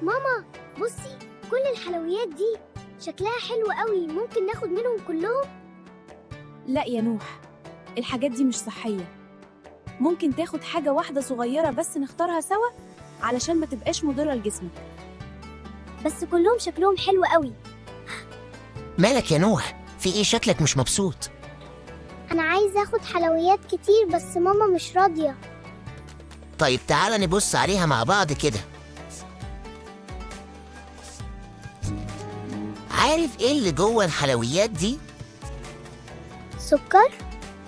ماما بصي، كل الحلويات دي شكلها حلو قوي، ممكن ناخد منهم كلهم؟ لا يا نوح، الحاجات دي مش صحية. ممكن تاخد حاجة واحدة صغيرة بس نختارها سوا علشان ما تبقاش مضرة لجسمك. بس كلهم شكلهم حلو قوي. مالك يا نوح؟ في ايه شكلك مش مبسوط؟ انا عايزه اخد حلويات كتير بس ماما مش راضيه. طيب تعالى نبص عليها مع بعض كده. عارف ايه اللي جوه الحلويات دي؟ سكر؟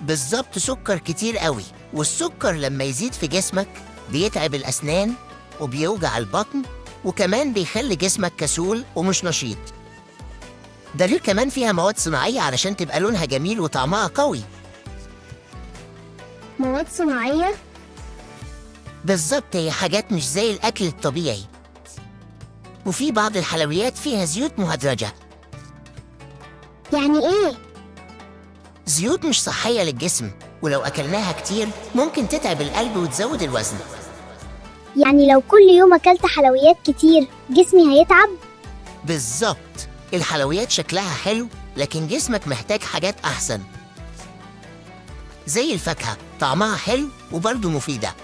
بالظبط، سكر كتير قوي. والسكر لما يزيد في جسمك بيتعب الأسنان وبيوجع البطن، وكمان بيخلي جسمك كسول ومش نشيط. ده ليه كمان فيها مواد صناعية علشان تبقى لونها جميل وطعمها قوي. مواد صناعيه؟ بالظبط، هي حاجات مش زي الأكل الطبيعي. وفي بعض الحلويات فيها زيوت مهدرجة. يعني ايه؟ زيوت مش صحية للجسم، ولو أكلناها كتير ممكن تتعب القلب وتزود الوزن. يعني لو كل يوم اكلت حلويات كتير جسمي هيتعب؟ بالظبط، الحلويات شكلها حلو لكن جسمك محتاج حاجات أحسن، زي الفاكهة، طعمها حلو وبرضه مفيدة.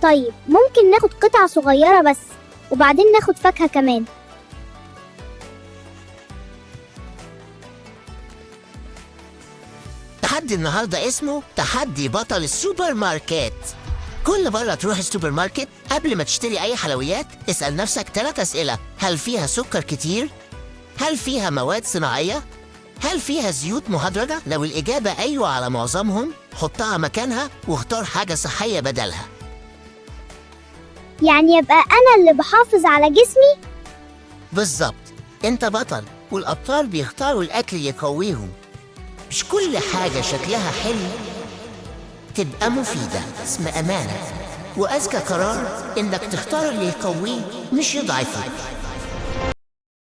طيب ممكن ناخد قطعة صغيرة بس وبعدين ناخد فاكهة كمان؟ تحدي النهاردة اسمه تحدي بطل السوبر ماركت. كل مرة تروح السوبر ماركت قبل ما تشتري أي حلويات اسأل نفسك 3 أسئلة: هل فيها سكر كتير؟ هل فيها مواد صناعية؟ هل فيها زيوت مهدرجة؟ لو الإجابة أيوة على معظمهم حطها مكانها واختار حاجة صحية بدلها. يعني يبقى انا اللي بحافظ على جسمي؟ بالظبط، انت بطل، والأبطال بيختاروا الأكل يقويهم. مش كل حاجة شكلها حلو تبقى مفيدة. اسم أمانة، وأذكى قرار إنك تختار اللي يقويه مش يضعفه.